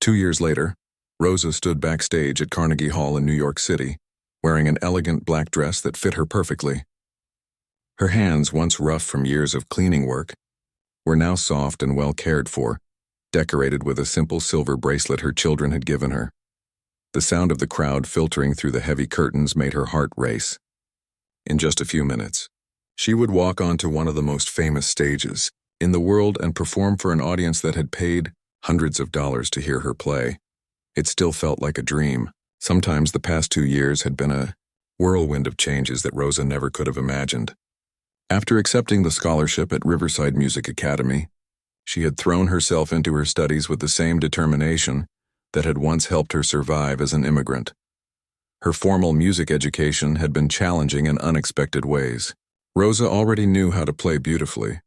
2 years later, Rosa stood backstage at Carnegie Hall in New York City, wearing an elegant black dress that fit her perfectly. Her hands, once rough from years of cleaning work, were now soft and well cared for, decorated with a simple silver bracelet her children had given her. The sound of the crowd filtering through the heavy curtains made her heart race. In just a few minutes, she would walk onto one of the most famous stages in the world and perform for an audience that had paid hundreds of dollars to hear her play. It still felt like a dream. Sometimes the past 2 years had been a whirlwind of changes that Rosa never could have imagined. After accepting the scholarship at Riverside Music Academy, she had thrown herself into her studies with the same determination that had once helped her survive as an immigrant. Her formal music education had been challenging in unexpected ways. Rosa already knew how to play beautifully,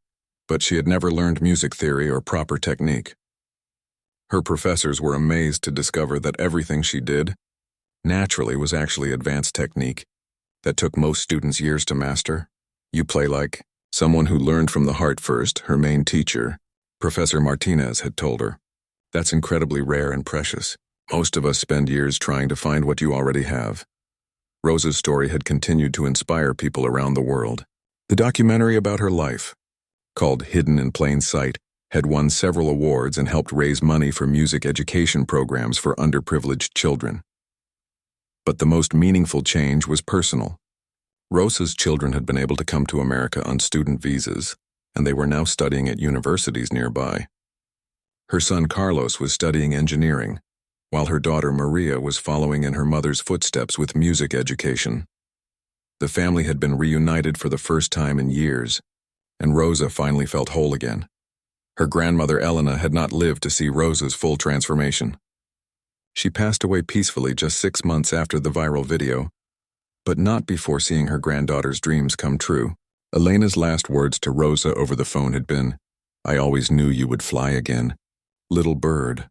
but she had never learned music theory or proper technique. Her professors were amazed to discover that everything she did naturally was actually advanced technique that took most students years to master. "You play like someone who learned from the heart first," her main teacher, Professor Martinez, had told her. "That's incredibly rare and precious. Most of us spend years trying to find what you already have." Rosa's story had continued to inspire people around the world. The documentary about her life, called Hidden in Plain Sight, had won several awards and helped raise money for music education programs for underprivileged children. But the most meaningful change was personal. Rosa's children had been able to come to America on student visas, and they were now studying at universities nearby. Her son Carlos was studying engineering, while her daughter Maria was following in her mother's footsteps with music education. The family had been reunited for the first time in years, and Rosa finally felt whole again. Her grandmother Elena had not lived to see Rosa's full transformation. She passed away peacefully just 6 months after the viral video, but not before seeing her granddaughter's dreams come true. Elena's last words to Rosa over the phone had been, "I always knew you would fly again, little bird."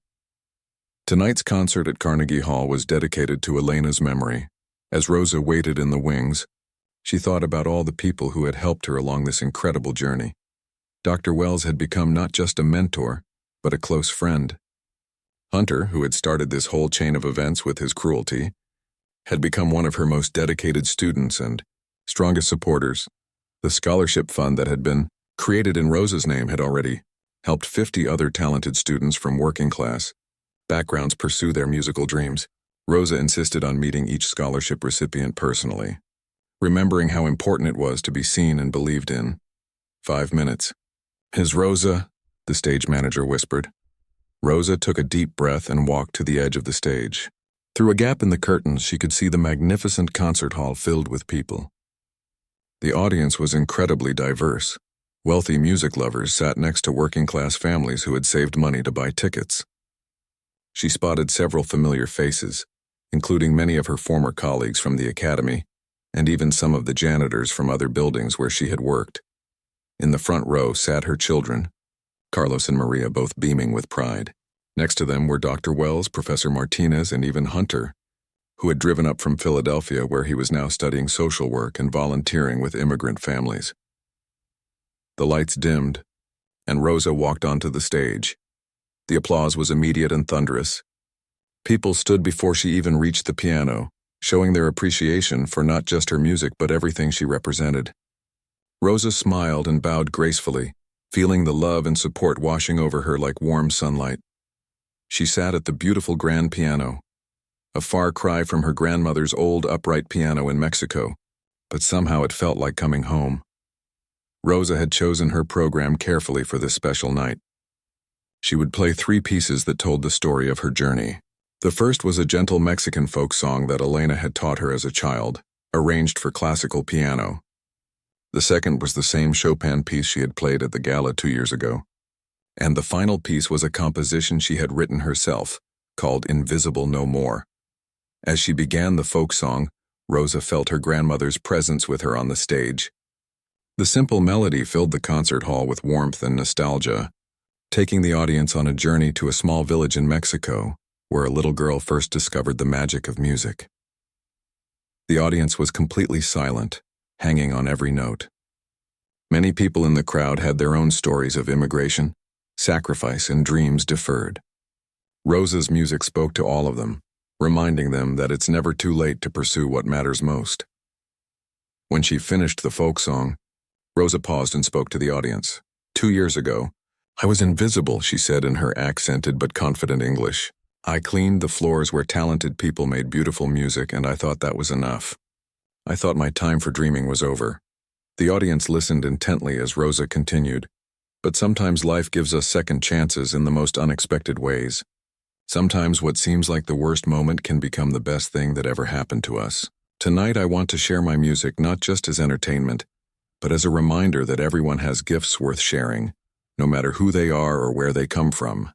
Tonight's concert at Carnegie Hall was dedicated to Elena's memory. As Rosa waited in the wings, she thought about all the people who had helped her along this incredible journey. Dr. Wells had become not just a mentor, but a close friend. Hunter, who had started this whole chain of events with his cruelty, had become one of her most dedicated students and strongest supporters. The scholarship fund that had been created in Rosa's name had already helped 50 other talented students from working class backgrounds pursue their musical dreams. Rosa insisted on meeting each scholarship recipient personally, remembering how important it was to be seen and believed in. 5 minutes. "Is Rosa?" the stage manager whispered. Rosa took a deep breath and walked to the edge of the stage. Through a gap in the curtains, she could see the magnificent concert hall filled with people. The audience was incredibly diverse. Wealthy music lovers sat next to working-class families who had saved money to buy tickets. She spotted several familiar faces, including many of her former colleagues from the academy, and even some of the janitors from other buildings where she had worked. In the front row sat her children, Carlos and Maria, both beaming with pride. Next to them were Dr. Wells, Professor Martinez, and even Hunter, who had driven up from Philadelphia, where he was now studying social work and volunteering with immigrant families. The lights dimmed, and Rosa walked onto the stage. The applause was immediate and thunderous. People stood before she even reached the piano, showing their appreciation for not just her music but everything she represented. Rosa smiled and bowed gracefully, feeling the love and support washing over her like warm sunlight. She sat at the beautiful grand piano, a far cry from her grandmother's old upright piano in Mexico, but somehow it felt like coming home. Rosa had chosen her program carefully for this special night. She would play 3 pieces that told the story of her journey. The first was a gentle Mexican folk song that Elena had taught her as a child, arranged for classical piano. The second was the same Chopin piece she had played at the gala 2 years ago. And the final piece was a composition she had written herself, called Invisible No More. As she began the folk song, Rosa felt her grandmother's presence with her on the stage. The simple melody filled the concert hall with warmth and nostalgia, taking the audience on a journey to a small village in Mexico, where a little girl first discovered the magic of music. The audience was completely silent, hanging on every note. Many people in the crowd had their own stories of immigration, sacrifice, and dreams deferred. Rosa's music spoke to all of them, reminding them that it's never too late to pursue what matters most. When she finished the folk song, Rosa paused and spoke to the audience. 2 years ago, I was invisible, she said in her accented but confident English. I cleaned the floors where talented people made beautiful music, and I thought that was enough. I thought my time for dreaming was over. The audience listened intently as Rosa continued. But sometimes life gives us second chances in the most unexpected ways. Sometimes what seems like the worst moment can become the best thing that ever happened to us. Tonight I want to share my music not just as entertainment, but as a reminder that everyone has gifts worth sharing, no matter who they are or where they come from.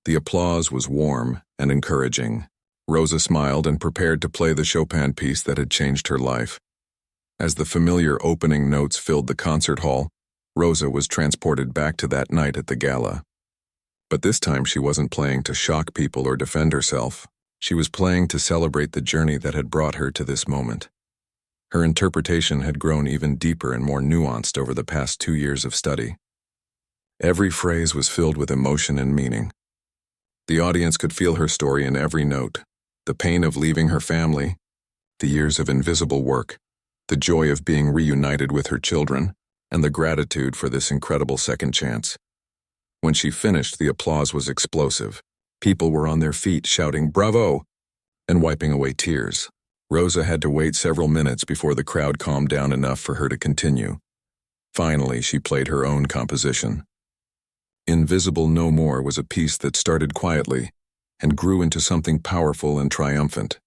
The applause was warm and encouraging. Rosa smiled and prepared to play the Chopin piece that had changed her life. As the familiar opening notes filled the concert hall, Rosa was transported back to that night at the gala. But this time she wasn't playing to shock people or defend herself. She was playing to celebrate the journey that had brought her to this moment. Her interpretation had grown even deeper and more nuanced over the past 2 years of study. Every phrase was filled with emotion and meaning. The audience could feel her story in every note, the pain of leaving her family, the years of invisible work, the joy of being reunited with her children, and the gratitude for this incredible second chance. When she finished, the applause was explosive. People were on their feet shouting, "Bravo!" and wiping away tears. Rosa had to wait several minutes before the crowd calmed down enough for her to continue. Finally, she played her own composition. Invisible No More was a piece that started quietly and grew into something powerful and triumphant.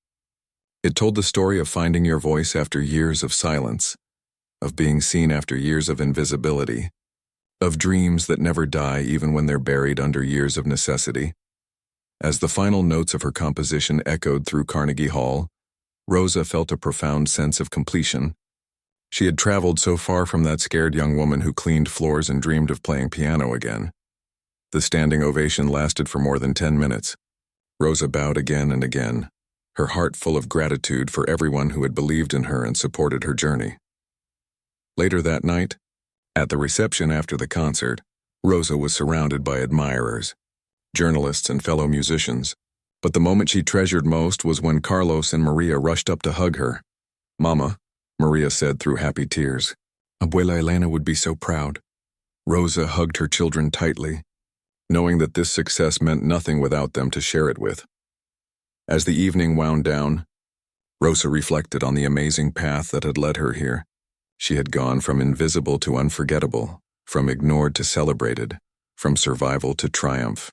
It told the story of finding your voice after years of silence, of being seen after years of invisibility, of dreams that never die even when they're buried under years of necessity. As the final notes of her composition echoed through Carnegie Hall, Rosa felt a profound sense of completion. She had traveled so far from that scared young woman who cleaned floors and dreamed of playing piano again. The standing ovation lasted for more than 10 minutes. Rosa bowed again and again, her heart full of gratitude for everyone who had believed in her and supported her journey. Later that night, at the reception after the concert, Rosa was surrounded by admirers, journalists and fellow musicians. But the moment she treasured most was when Carlos and Maria rushed up to hug her. "Mama," Maria said through happy tears. "Abuela Elena would be so proud." Rosa hugged her children tightly, knowing that this success meant nothing without them to share it with. As the evening wound down, Rosa reflected on the amazing path that had led her here. She had gone from invisible to unforgettable, from ignored to celebrated, from survival to triumph.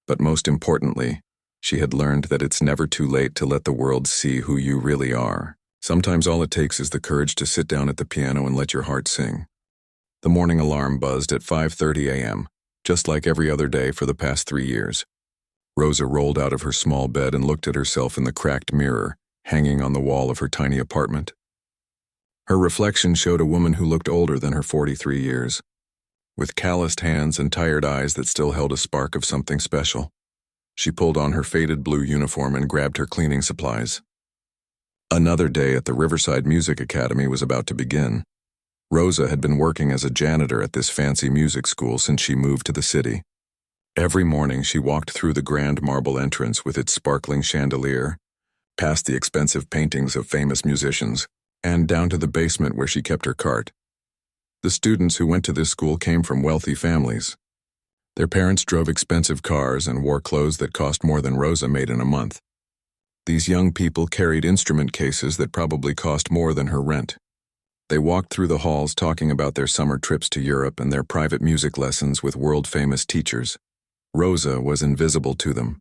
But most importantly, she had learned that it's never too late to let the world see who you really are. Sometimes all it takes is the courage to sit down at the piano and let your heart sing. The morning alarm buzzed at 5:30 a.m., just like every other day for the past 3 years. Rosa rolled out of her small bed and looked at herself in the cracked mirror hanging on the wall of her tiny apartment. Her reflection showed a woman who looked older than her 43 years, with calloused hands and tired eyes that still held a spark of something special. She pulled on her faded blue uniform and grabbed her cleaning supplies. Another day at the Riverside Music Academy was about to begin. Rosa had been working as a janitor at this fancy music school since she moved to the city. Every morning she walked through the grand marble entrance with its sparkling chandelier, past the expensive paintings of famous musicians, and down to the basement where she kept her cart. The students who went to this school came from wealthy families. Their parents drove expensive cars and wore clothes that cost more than Rosa made in a month. These young people carried instrument cases that probably cost more than her rent. They walked through the halls talking about their summer trips to Europe and their private music lessons with world-famous teachers. Rosa was invisible to them.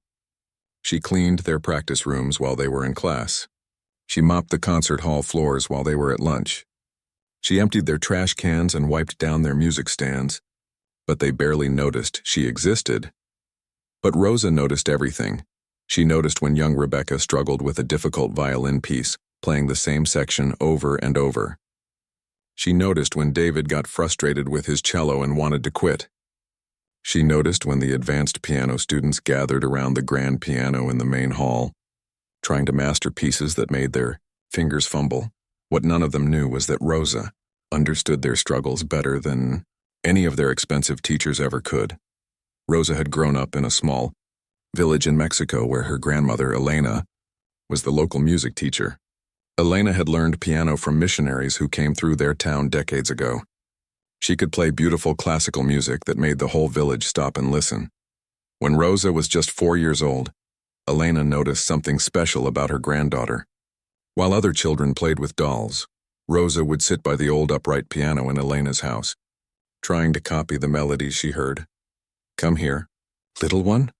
She cleaned their practice rooms while they were in class. She mopped the concert hall floors while they were at lunch. She emptied their trash cans and wiped down their music stands, but they barely noticed she existed. But Rosa noticed everything. She noticed when young Rebecca struggled with a difficult violin piece, playing the same section over and over. She noticed when David got frustrated with his cello and wanted to quit. She noticed when the advanced piano students gathered around the grand piano in the main hall, trying to master pieces that made their fingers fumble. What none of them knew was that Rosa understood their struggles better than any of their expensive teachers ever could. Rosa had grown up in a small, village in Mexico where her grandmother, Elena, was the local music teacher. Elena had learned piano from missionaries who came through their town decades ago. She could play beautiful classical music that made the whole village stop and listen. When Rosa was just 4 years old, Elena noticed something special about her granddaughter. While other children played with dolls, Rosa would sit by the old upright piano in Elena's house, trying to copy the melodies she heard. "Come here, little one,"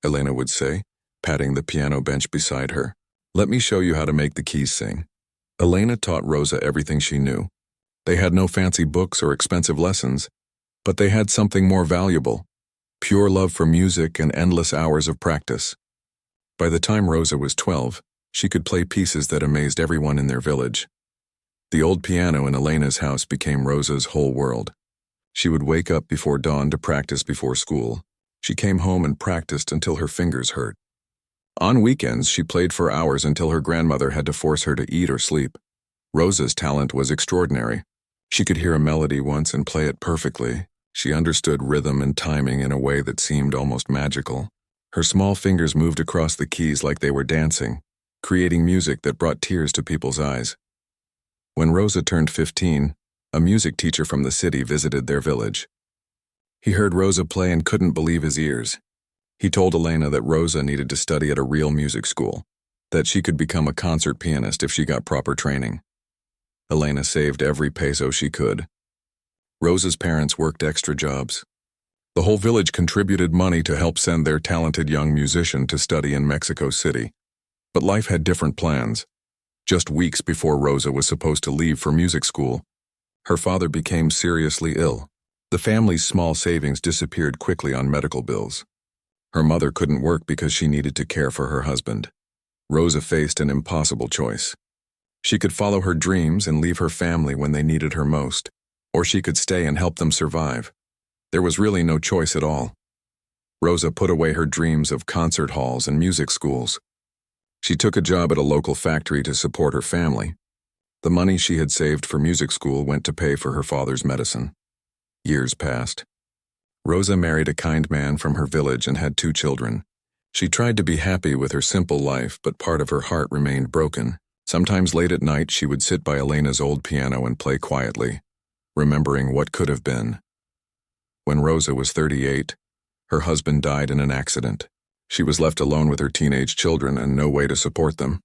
Elena would say, patting the piano bench beside her. "Let me show you how to make the keys sing." Elena taught Rosa everything she knew. They had no fancy books or expensive lessons, but they had something more valuable: pure love for music and endless hours of practice. By the time Rosa was 12, she could play pieces that amazed everyone in their village. The old piano in Elena's house became Rosa's whole world. She would wake up before dawn to practice before school. She came home and practiced until her fingers hurt. On weekends, she played for hours until her grandmother had to force her to eat or sleep. Rosa's talent was extraordinary. She could hear a melody once and play it perfectly. She understood rhythm and timing in a way that seemed almost magical. Her small fingers moved across the keys like they were dancing, creating music that brought tears to people's eyes. When Rosa turned 15, a music teacher from the city visited their village. He heard Rosa play and couldn't believe his ears. He told Elena that Rosa needed to study at a real music school, that she could become a concert pianist if she got proper training. Elena saved every peso she could. Rosa's parents worked extra jobs. The whole village contributed money to help send their talented young musician to study in Mexico City. But life had different plans. Just weeks before Rosa was supposed to leave for music school, her father became seriously ill. The family's small savings disappeared quickly on medical bills. Her mother couldn't work because she needed to care for her husband. Rosa faced an impossible choice. She could follow her dreams and leave her family when they needed her most, or she could stay and help them survive. There was really no choice at all. Rosa put away her dreams of concert halls and music schools. She took a job at a local factory to support her family. The money she had saved for music school went to pay for her father's medicine. Years passed. Rosa married a kind man from her village and had 2 children. She tried to be happy with her simple life, but part of her heart remained broken. Sometimes late at night, she would sit by Elena's old piano and play quietly, remembering what could have been. When Rosa was 38, her husband died in an accident. She was left alone with her teenage children and no way to support them.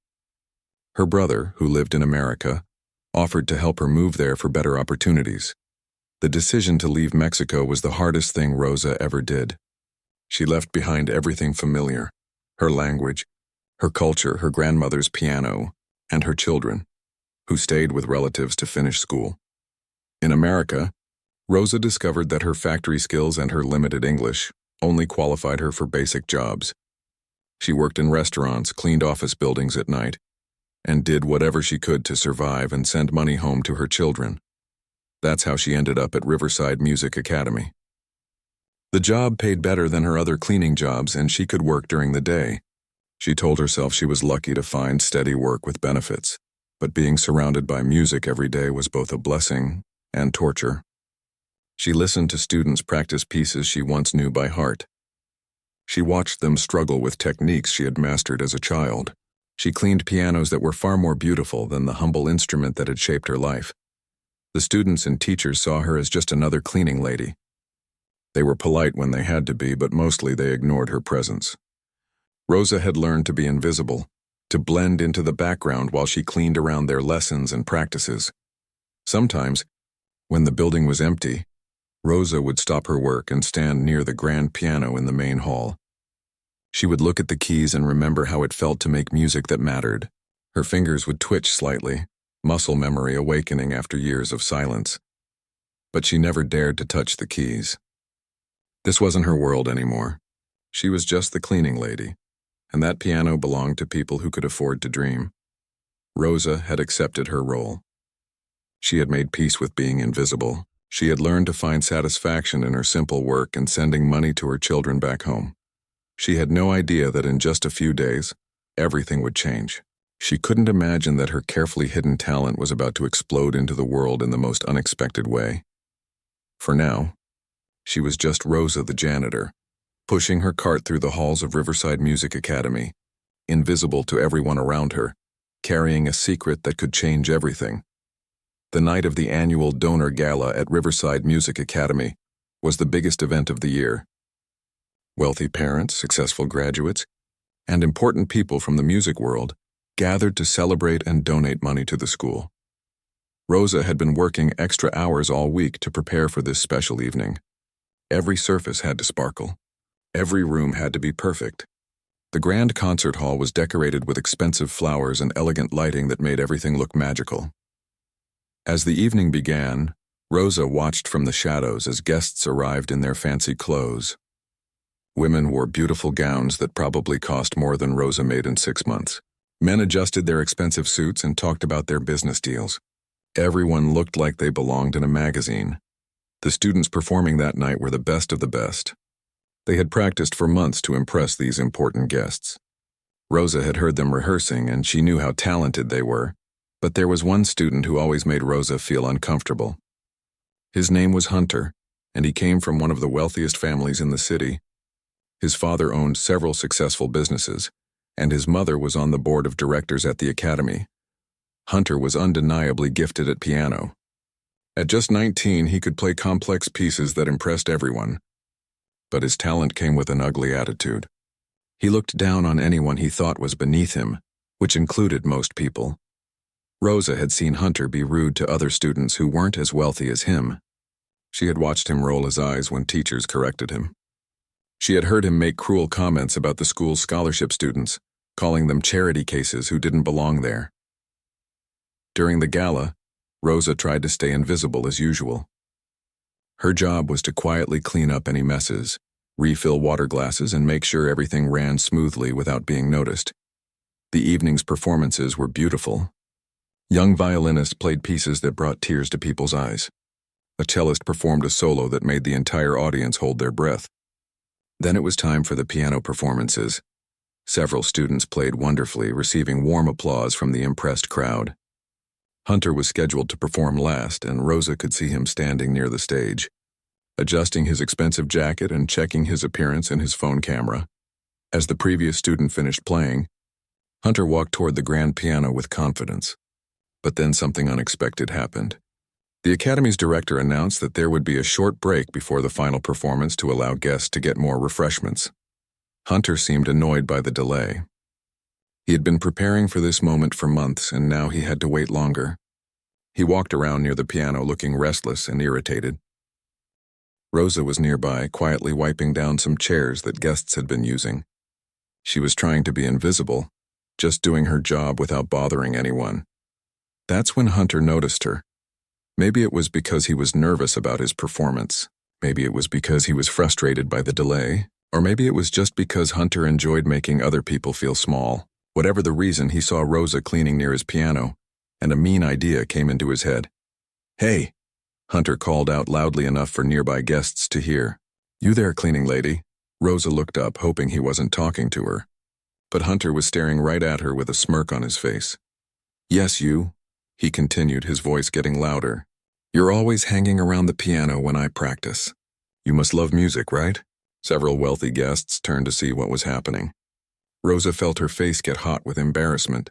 Her brother, who lived in America, offered to help her move there for better opportunities. The decision to leave Mexico was the hardest thing Rosa ever did. She left behind everything familiar: her language, her culture, her grandmother's piano, and her children, who stayed with relatives to finish school. In America, Rosa discovered that her factory skills and her limited English only qualified her for basic jobs. She worked in restaurants, cleaned office buildings at night, and did whatever she could to survive and send money home to her children. That's how she ended up at Riverside Music Academy. The job paid better than her other cleaning jobs, and she could work during the day. She told herself she was lucky to find steady work with benefits, but being surrounded by music every day was both a blessing and torture. She listened to students practice pieces she once knew by heart. She watched them struggle with techniques she had mastered as a child. She cleaned pianos that were far more beautiful than the humble instrument that had shaped her life. The students and teachers saw her as just another cleaning lady. They were polite when they had to be, but mostly they ignored her presence. Rosa had learned to be invisible, to blend into the background while she cleaned around their lessons and practices. Sometimes, when the building was empty, Rosa would stop her work and stand near the grand piano in the main hall. She would look at the keys and remember how it felt to make music that mattered. Her fingers would twitch slightly, muscle memory awakening after years of silence. But she never dared to touch the keys. This wasn't her world anymore. She was just the cleaning lady, and that piano belonged to people who could afford to dream. Rosa had accepted her role. She had made peace with being invisible. She had learned to find satisfaction in her simple work and sending money to her children back home. She had no idea that in just a few days, everything would change. She couldn't imagine that her carefully hidden talent was about to explode into the world in the most unexpected way. For now, she was just Rosa the janitor, pushing her cart through the halls of Riverside Music Academy, invisible to everyone around her, carrying a secret that could change everything. The night of the annual donor gala at Riverside Music Academy was the biggest event of the year. Wealthy parents, successful graduates, and important people from the music world gathered to celebrate and donate money to the school. Rosa had been working extra hours all week to prepare for this special evening. Every surface had to sparkle. Every room had to be perfect. The grand concert hall was decorated with expensive flowers and elegant lighting that made everything look magical. As the evening began, Rosa watched from the shadows as guests arrived in their fancy clothes. Women wore beautiful gowns that probably cost more than Rosa made in 6 months. Men adjusted their expensive suits and talked about their business deals. Everyone looked like they belonged in a magazine. The students performing that night were the best of the best. They had practiced for months to impress these important guests. Rosa had heard them rehearsing and she knew how talented they were, but there was one student who always made Rosa feel uncomfortable. His name was Hunter, and he came from one of the wealthiest families in the city. His father owned several successful businesses, and his mother was on the board of directors at the academy. Hunter was undeniably gifted at piano. At just 19, he could play complex pieces that impressed everyone. But his talent came with an ugly attitude. He looked down on anyone he thought was beneath him, which included most people. Rosa had seen Hunter be rude to other students who weren't as wealthy as him. She had watched him roll his eyes when teachers corrected him. She had heard him make cruel comments about the school's scholarship students, calling them charity cases who didn't belong there. During the gala, Rosa tried to stay invisible as usual. Her job was to quietly clean up any messes, refill water glasses, and make sure everything ran smoothly without being noticed. The evening's performances were beautiful. Young violinists played pieces that brought tears to people's eyes. A cellist performed a solo that made the entire audience hold their breath. Then it was time for the piano performances. Several students played wonderfully, receiving warm applause from the impressed crowd. Hunter was scheduled to perform last, and Rosa could see him standing near the stage, adjusting his expensive jacket and checking his appearance in his phone camera. As the previous student finished playing, Hunter walked toward the grand piano with confidence. But then something unexpected happened. The Academy's director announced that there would be a short break before the final performance to allow guests to get more refreshments. Hunter seemed annoyed by the delay. He had been preparing for this moment for months, and now he had to wait longer. He walked around near the piano looking restless and irritated. Rosa was nearby, quietly wiping down some chairs that guests had been using. She was trying to be invisible, just doing her job without bothering anyone. That's when Hunter noticed her. Maybe it was because he was nervous about his performance. Maybe it was because he was frustrated by the delay. Or maybe it was just because Hunter enjoyed making other people feel small. Whatever the reason, he saw Rosa cleaning near his piano, and a mean idea came into his head. "Hey!" Hunter called out loudly enough for nearby guests to hear. "You there, cleaning lady?" Rosa looked up, hoping he wasn't talking to her. But Hunter was staring right at her with a smirk on his face. "Yes, you," he continued, his voice getting louder. "You're always hanging around the piano when I practice. You must love music, right?" Several wealthy guests turned to see what was happening. Rosa felt her face get hot with embarrassment.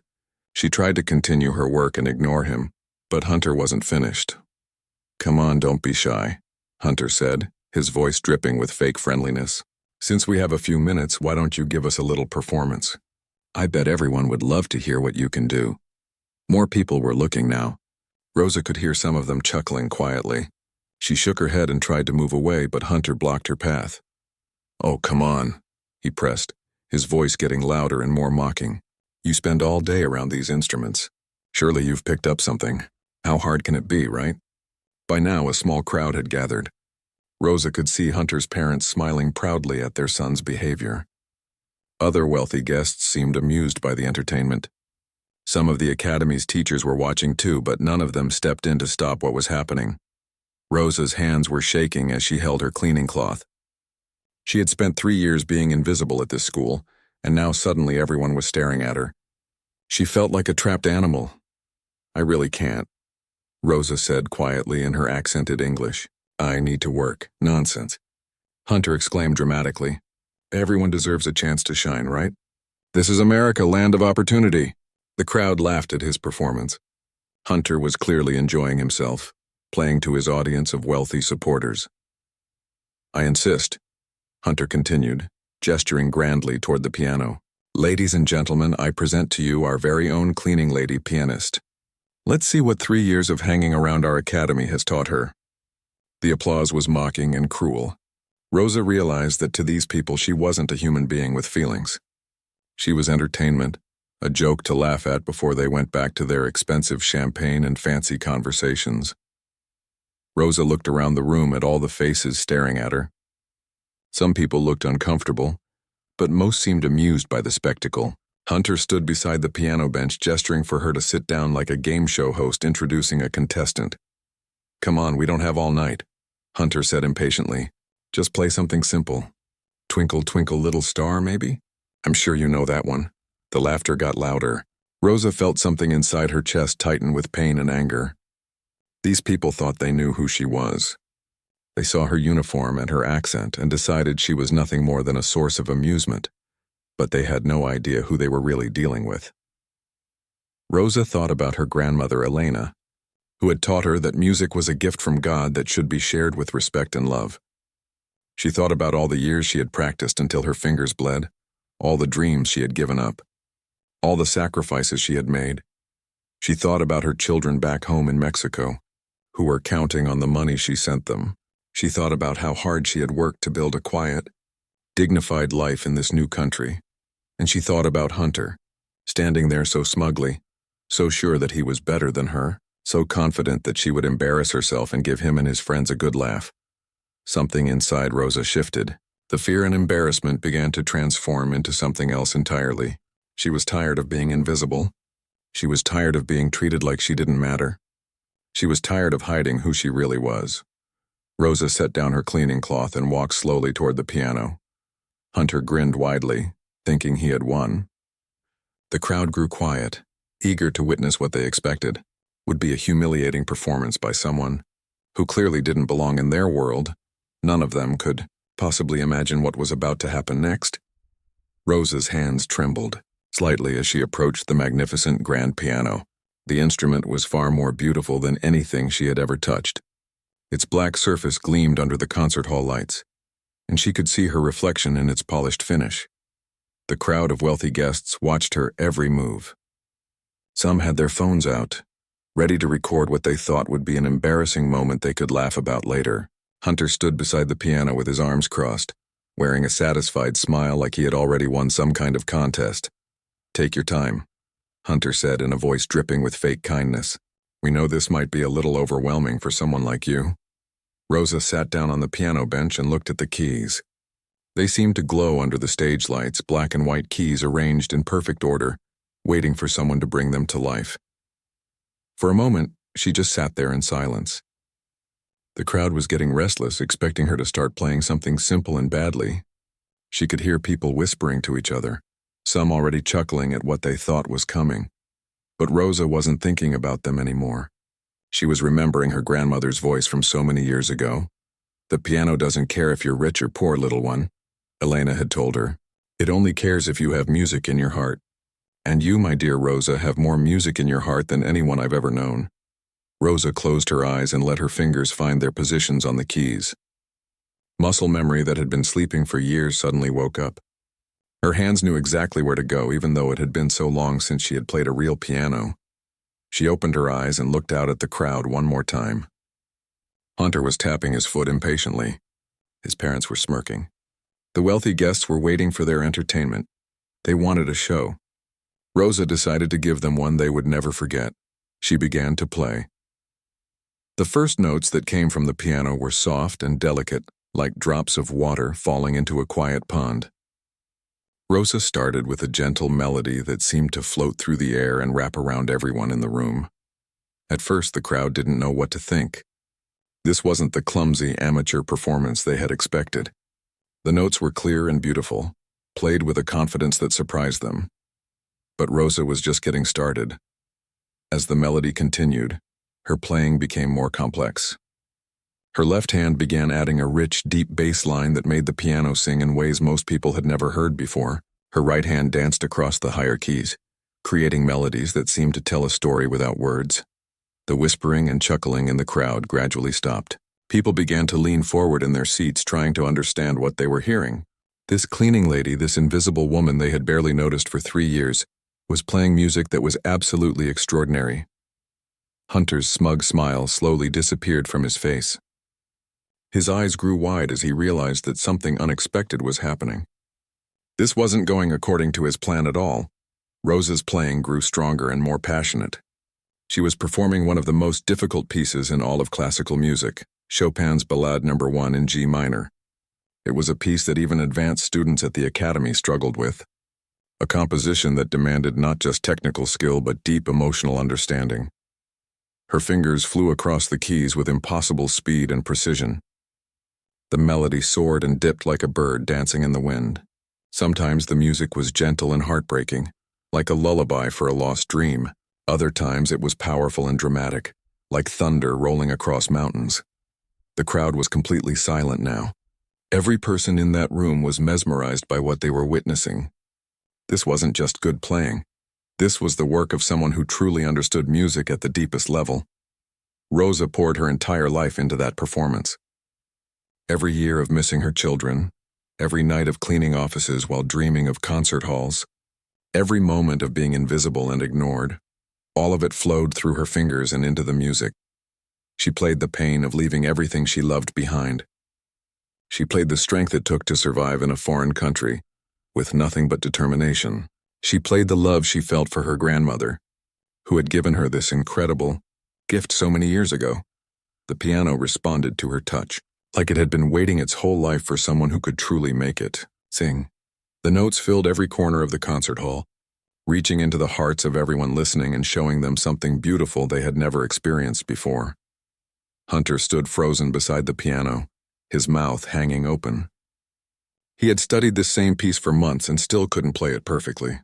She tried to continue her work and ignore him, but Hunter wasn't finished. "Come on, don't be shy," Hunter said, his voice dripping with fake friendliness. "Since we have a few minutes, why don't you give us a little performance? I bet everyone would love to hear what you can do." More people were looking now. Rosa could hear some of them chuckling quietly. She shook her head and tried to move away, but Hunter blocked her path. "Oh, come on," he pressed, his voice getting louder and more mocking. "You spend all day around these instruments. Surely you've picked up something. How hard can it be, right?" By now, a small crowd had gathered. Rosa could see Hunter's parents smiling proudly at their son's behavior. Other wealthy guests seemed amused by the entertainment. Some of the Academy's teachers were watching too, but none of them stepped in to stop what was happening. Rosa's hands were shaking as she held her cleaning cloth. She had spent 3 years being invisible at this school, and now suddenly everyone was staring at her. She felt like a trapped animal. "I really can't," Rosa said quietly in her accented English. "I need to work." "Nonsense," Hunter exclaimed dramatically. Everyone deserves a chance to shine, right? This is America, land of opportunity. The crowd laughed at his performance. Hunter was clearly enjoying himself, playing to his audience of wealthy supporters. I insist, Hunter continued, gesturing grandly toward the piano. Ladies and gentlemen, I present to you our very own cleaning lady pianist. Let's see what 3 years of hanging around our academy has taught her. The applause was mocking and cruel. Rosa realized that to these people she wasn't a human being with feelings. She was entertainment, a joke to laugh at before they went back to their expensive champagne and fancy conversations. Rosa looked around the room at all the faces staring at her. Some people looked uncomfortable, but most seemed amused by the spectacle. Hunter stood beside the piano bench, gesturing for her to sit down like a game show host introducing a contestant. Come on, we don't have all night, Hunter said impatiently. Just play something simple. Twinkle, twinkle, little star, maybe? I'm sure you know that one. The laughter got louder. Rosa felt something inside her chest tighten with pain and anger. These people thought they knew who she was. They saw her uniform and her accent and decided she was nothing more than a source of amusement, but they had no idea who they were really dealing with. Rosa thought about her grandmother Elena, who had taught her that music was a gift from God that should be shared with respect and love. She thought about all the years she had practiced until her fingers bled, all the dreams she had given up, all the sacrifices she had made. She thought about her children back home in Mexico, who were counting on the money she sent them. She thought about how hard she had worked to build a quiet, dignified life in this new country. And she thought about Hunter, standing there so smugly, so sure that he was better than her, so confident that she would embarrass herself and give him and his friends a good laugh. Something inside Rosa shifted. The fear and embarrassment began to transform into something else entirely. She was tired of being invisible. She was tired of being treated like she didn't matter. She was tired of hiding who she really was. Rosa set down her cleaning cloth and walked slowly toward the piano. Hunter grinned widely, thinking he had won. The crowd grew quiet, eager to witness what they expected would be a humiliating performance by someone who clearly didn't belong in their world. None of them could possibly imagine what was about to happen next. Rosa's hands trembled slightly as she approached the magnificent grand piano. The instrument was far more beautiful than anything she had ever touched. Its black surface gleamed under the concert hall lights, and she could see her reflection in its polished finish. The crowd of wealthy guests watched her every move. Some had their phones out, ready to record what they thought would be an embarrassing moment they could laugh about later. Hunter stood beside the piano with his arms crossed, wearing a satisfied smile like he had already won some kind of contest. Take your time, Hunter said in a voice dripping with fake kindness. We know this might be a little overwhelming for someone like you. Rosa sat down on the piano bench and looked at the keys. They seemed to glow under the stage lights, black and white keys arranged in perfect order, waiting for someone to bring them to life. For a moment, she just sat there in silence. The crowd was getting restless, expecting her to start playing something simple and badly. She could hear people whispering to each other, some already chuckling at what they thought was coming. But Rosa wasn't thinking about them anymore. She was remembering her grandmother's voice from so many years ago. The piano doesn't care if you're rich or poor, little one, Elena had told her. It only cares if you have music in your heart. And you, my dear Rosa, have more music in your heart than anyone I've ever known. Rosa closed her eyes and let her fingers find their positions on the keys. Muscle memory that had been sleeping for years suddenly woke up. Her hands knew exactly where to go, even though it had been so long since she had played a real piano. She opened her eyes and looked out at the crowd one more time. Hunter was tapping his foot impatiently. His parents were smirking. The wealthy guests were waiting for their entertainment. They wanted a show. Rosa decided to give them one they would never forget. She began to play. The first notes that came from the piano were soft and delicate, like drops of water falling into a quiet pond. Rosa started with a gentle melody that seemed to float through the air and wrap around everyone in the room. At first, the crowd didn't know what to think. This wasn't the clumsy amateur performance they had expected. The notes were clear and beautiful, played with a confidence that surprised them. But Rosa was just getting started. As the melody continued, her playing became more complex. Her left hand began adding a rich, deep bass line that made the piano sing in ways most people had never heard before. Her right hand danced across the higher keys, creating melodies that seemed to tell a story without words. The whispering and chuckling in the crowd gradually stopped. People began to lean forward in their seats, trying to understand what they were hearing. This cleaning lady, this invisible woman they had barely noticed for 3 years, was playing music that was absolutely extraordinary. Hunter's smug smile slowly disappeared from his face. His eyes grew wide as he realized that something unexpected was happening. This wasn't going according to his plan at all. Rosa's playing grew stronger and more passionate. She was performing one of the most difficult pieces in all of classical music, Chopin's Ballade No. 1 in G minor. It was a piece that even advanced students at the academy struggled with. A composition that demanded not just technical skill but deep emotional understanding. Her fingers flew across the keys with impossible speed and precision. The melody soared and dipped like a bird dancing in the wind. Sometimes the music was gentle and heartbreaking, like a lullaby for a lost dream. Other times it was powerful and dramatic, like thunder rolling across mountains. The crowd was completely silent now. Every person in that room was mesmerized by what they were witnessing. This wasn't just good playing. This was the work of someone who truly understood music at the deepest level. Rosa poured her entire life into that performance. Every year of missing her children, every night of cleaning offices while dreaming of concert halls, every moment of being invisible and ignored, all of it flowed through her fingers and into the music. She played the pain of leaving everything she loved behind. She played the strength it took to survive in a foreign country, with nothing but determination. She played the love she felt for her grandmother, who had given her this incredible gift so many years ago. The piano responded to her touch, like it had been waiting its whole life for someone who could truly make it sing. The notes filled every corner of the concert hall, reaching into the hearts of everyone listening and showing them something beautiful they had never experienced before. Hunter stood frozen beside the piano, his mouth hanging open. He had studied this same piece for months and still couldn't play it perfectly.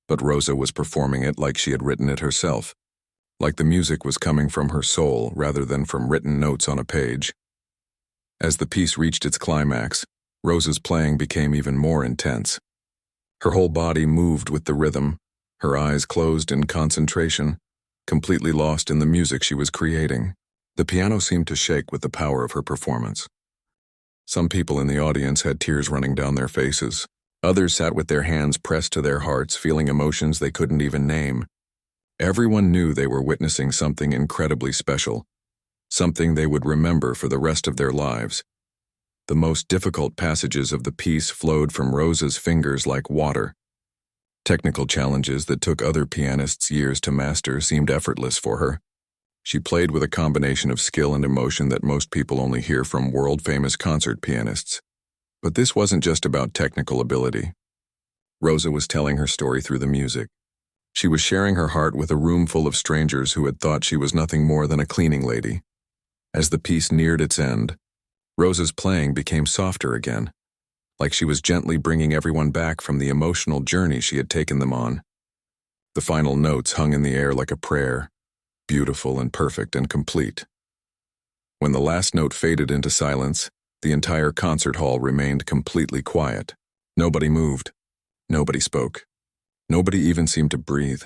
But Rosa was performing it like she had written it herself, like the music was coming from her soul rather than from written notes on a page. As the piece reached its climax, Rosa's playing became even more intense. Her whole body moved with the rhythm, her eyes closed in concentration, completely lost in the music she was creating. The piano seemed to shake with the power of her performance. Some people in the audience had tears running down their faces. Others sat with their hands pressed to their hearts, feeling emotions they couldn't even name. Everyone knew they were witnessing something incredibly special, something they would remember for the rest of their lives. The most difficult passages of the piece flowed from Rosa's fingers like water. Technical challenges that took other pianists years to master seemed effortless for her. She played with a combination of skill and emotion that most people only hear from world-famous concert pianists. But this wasn't just about technical ability. Rosa was telling her story through the music. She was sharing her heart with a room full of strangers who had thought she was nothing more than a cleaning lady. As the piece neared its end, Rosa's playing became softer again, like she was gently bringing everyone back from the emotional journey she had taken them on. The final notes hung in the air like a prayer, beautiful and perfect and complete. When the last note faded into silence, the entire concert hall remained completely quiet. Nobody moved. Nobody spoke. Nobody even seemed to breathe.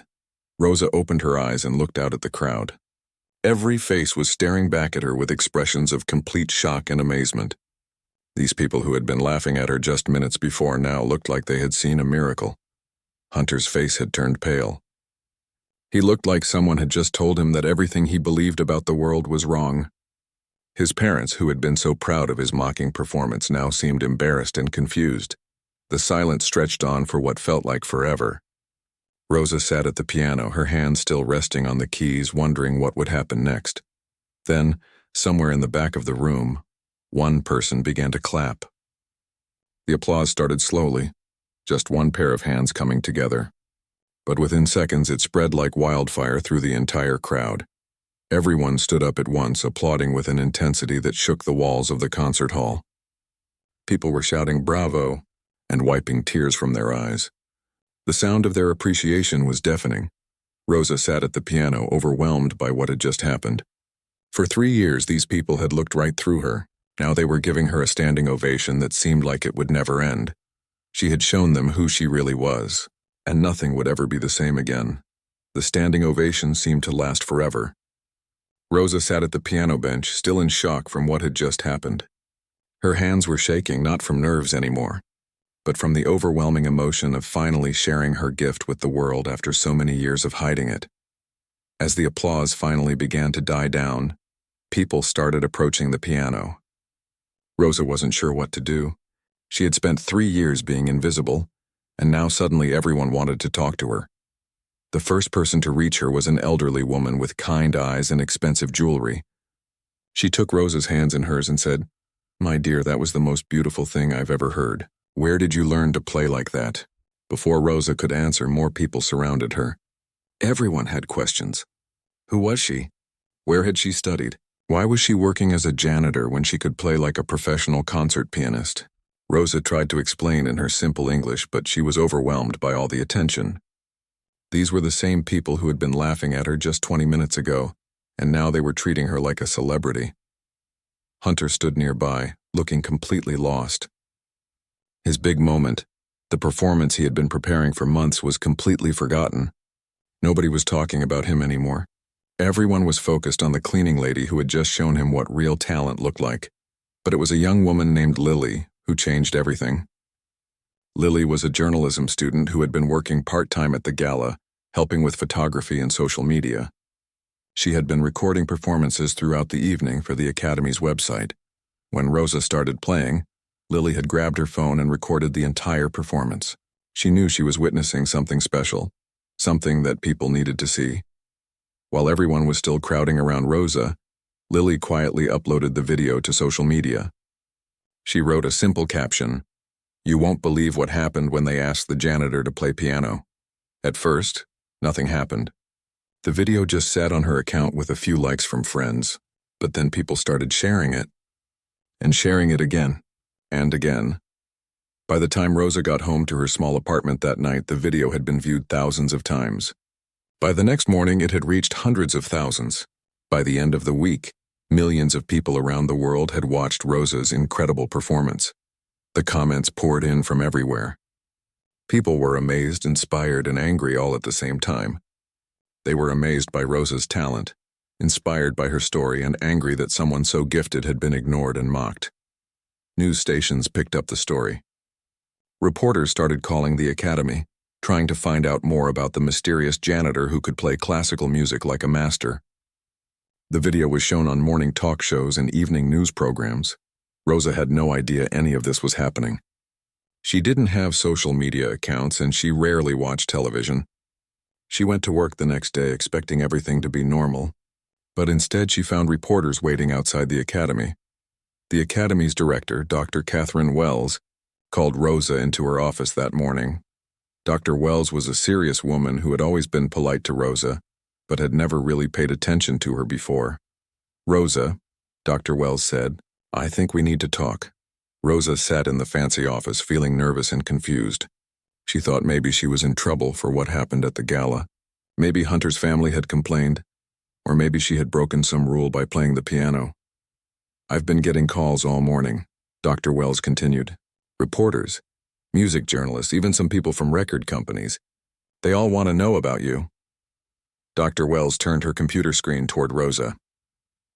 Rosa opened her eyes and looked out at the crowd. Every face was staring back at her with expressions of complete shock and amazement. These people who had been laughing at her just minutes before now looked like they had seen a miracle. Hunter's face had turned pale. He looked like someone had just told him that everything he believed about the world was wrong. His parents, who had been so proud of his mocking performance, now seemed embarrassed and confused. The silence stretched on for what felt like forever. Rosa sat at the piano, her hands still resting on the keys, wondering what would happen next. Then, somewhere in the back of the room, one person began to clap. The applause started slowly, just one pair of hands coming together. But within seconds it spread like wildfire through the entire crowd. Everyone stood up at once, applauding with an intensity that shook the walls of the concert hall. People were shouting "Bravo" and wiping tears from their eyes. The sound of their appreciation was deafening. Rosa sat at the piano, overwhelmed by what had just happened. For 3 years, these people had looked right through her. Now they were giving her a standing ovation that seemed like it would never end. She had shown them who she really was, and nothing would ever be the same again. The standing ovation seemed to last forever. Rosa sat at the piano bench, still in shock from what had just happened. Her hands were shaking, not from nerves anymore, but from the overwhelming emotion of finally sharing her gift with the world after so many years of hiding it. As the applause finally began to die down, people started approaching the piano. Rosa wasn't sure what to do. She had spent 3 years being invisible, and now suddenly everyone wanted to talk to her. The first person to reach her was an elderly woman with kind eyes and expensive jewelry. She took Rosa's hands in hers and said, "My dear, that was the most beautiful thing I've ever heard. Where did you learn to play like that?" Before Rosa could answer, more people surrounded her. Everyone had questions. Who was she? Where had she studied? Why was she working as a janitor when she could play like a professional concert pianist? Rosa tried to explain in her simple English, but she was overwhelmed by all the attention. These were the same people who had been laughing at her just 20 minutes ago, and now they were treating her like a celebrity. Hunter stood nearby, looking completely lost. His big moment, the performance he had been preparing for months, was completely forgotten. Nobody was talking about him anymore. Everyone was focused on the cleaning lady who had just shown him what real talent looked like. But it was a young woman named Lily who changed everything. Lily was a journalism student who had been working part-time at the gala, helping with photography and social media. She had been recording performances throughout the evening for the Academy's website. When Rosa started playing, Lily had grabbed her phone and recorded the entire performance. She knew she was witnessing something special, something that people needed to see. While everyone was still crowding around Rosa, Lily quietly uploaded the video to social media. She wrote a simple caption, "You won't believe what happened when they asked the janitor to play piano." At first, nothing happened. The video just sat on her account with a few likes from friends, but then people started sharing it, and sharing it again, and again. By the time Rosa got home to her small apartment that night, the video had been viewed thousands of times. By the next morning, it had reached hundreds of thousands. By the end of the week, millions of people around the world had watched Rosa's incredible performance. The comments poured in from everywhere. People were amazed, inspired, and angry all at the same time. They were amazed by Rosa's talent, inspired by her story, and angry that someone so gifted had been ignored and mocked. News stations picked up the story. Reporters started calling the Academy, trying to find out more about the mysterious janitor who could play classical music like a master. The video was shown on morning talk shows and evening news programs. Rosa had no idea any of this was happening. She didn't have social media accounts, and she rarely watched television. She went to work the next day expecting everything to be normal, but instead she found reporters waiting outside the Academy. The Academy's director, Dr. Catherine Wells, called Rosa into her office that morning. Dr. Wells was a serious woman who had always been polite to Rosa, but had never really paid attention to her before. "Rosa," Dr. Wells said, "I think we need to talk." Rosa sat in the fancy office feeling nervous and confused. She thought maybe she was in trouble for what happened at the gala. Maybe Hunter's family had complained, or maybe she had broken some rule by playing the piano. "I've been getting calls all morning," Dr. Wells continued. "Reporters, music journalists, even some people from record companies. They all want to know about you." Dr. Wells turned her computer screen toward Rosa.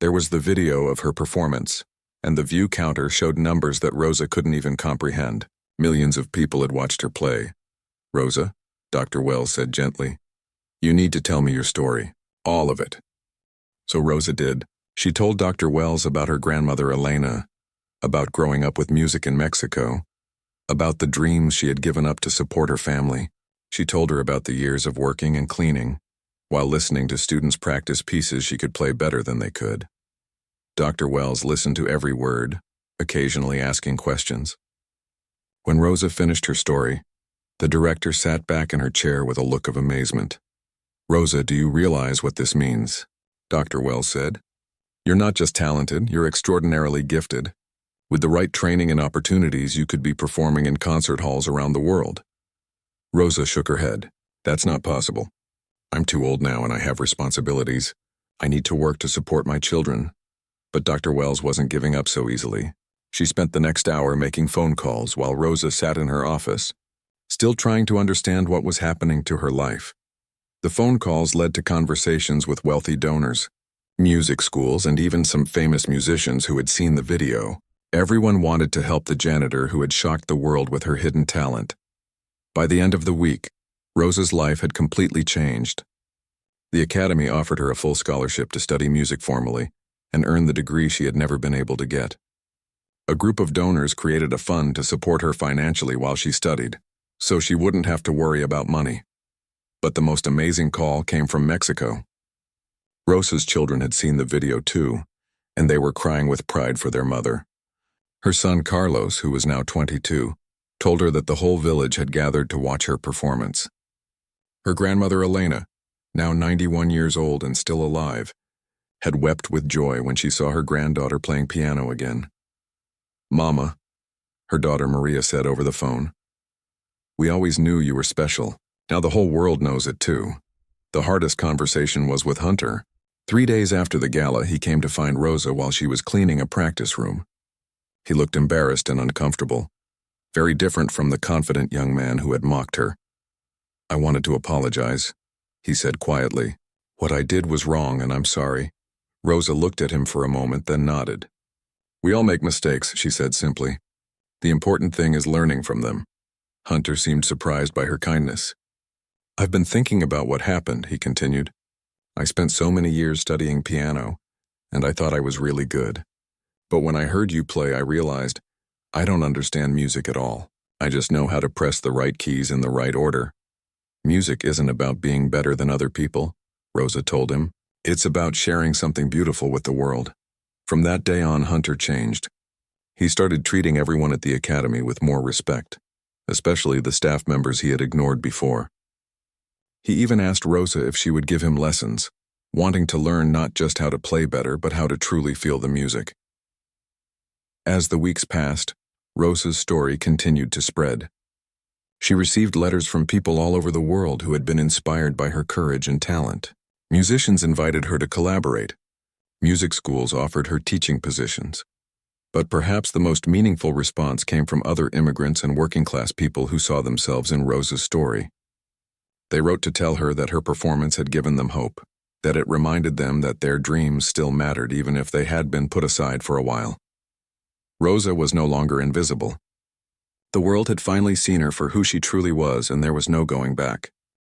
There was the video of her performance, and the view counter showed numbers that Rosa couldn't even comprehend. Millions of people had watched her play. "Rosa," Dr. Wells said gently, "you need to tell me your story, all of it." So Rosa did. She told Dr. Wells about her grandmother Elena, about growing up with music in Mexico, about the dreams she had given up to support her family. She told her about the years of working and cleaning, while listening to students practice pieces she could play better than they could. Dr. Wells listened to every word, occasionally asking questions. When Rosa finished her story, the director sat back in her chair with a look of amazement. "Rosa, do you realize what this means?" Dr. Wells said. "You're not just talented, you're extraordinarily gifted. With the right training and opportunities, you could be performing in concert halls around the world." Rosa shook her head. "That's not possible. I'm too old now and I have responsibilities. I need to work to support my children. But Dr. Wells wasn't giving up so easily. She spent the next hour making phone calls while Rosa sat in her office, still trying to understand what was happening to her life. The phone calls led to conversations with wealthy donors, music schools, and even some famous musicians who had seen the video. Everyone wanted to help the janitor who had shocked the world with her hidden talent. By the end of the week, Rosa's life had completely changed. The academy offered her a full scholarship to study music formally and earn the degree she had never been able to get. A group of donors created a fund to support her financially while she studied, so she wouldn't have to worry about money. But the most amazing call came from Mexico. Rosa's children had seen the video too, and they were crying with pride for their mother. Her son Carlos, who was now 22, told her that the whole village had gathered to watch her performance. Her grandmother Elena, now 91 years old and still alive, had wept with joy when she saw her granddaughter playing piano again. "Mama," her daughter Maria said over the phone, "we always knew you were special. Now the whole world knows it too." The hardest conversation was with Hunter. 3 days after the gala, he came to find Rosa while she was cleaning a practice room. He looked embarrassed and uncomfortable, very different from the confident young man who had mocked her. "I wanted to apologize," he said quietly. "What I did was wrong and I'm sorry." Rosa looked at him for a moment, then nodded. "We all make mistakes," she said simply. "The important thing is learning from them." Hunter seemed surprised by her kindness. "I've been thinking about what happened," he continued. "I spent so many years studying piano, and I thought I was really good. But when I heard you play, I realized I don't understand music at all. I just know how to press the right keys in the right order. Music isn't about being better than other people," Rosa told him. "It's about sharing something beautiful with the world." From that day on, Hunter changed. He started treating everyone at the academy with more respect, especially the staff members he had ignored before. He even asked Rosa if she would give him lessons, wanting to learn not just how to play better, but how to truly feel the music. As the weeks passed, Rosa's story continued to spread. She received letters from people all over the world who had been inspired by her courage and talent. Musicians invited her to collaborate. Music schools offered her teaching positions. But perhaps the most meaningful response came from other immigrants and working-class people who saw themselves in Rosa's story. They wrote to tell her that her performance had given them hope, that it reminded them that their dreams still mattered even if they had been put aside for a while. Rosa was no longer invisible. The world had finally seen her for who she truly was, and there was no going back.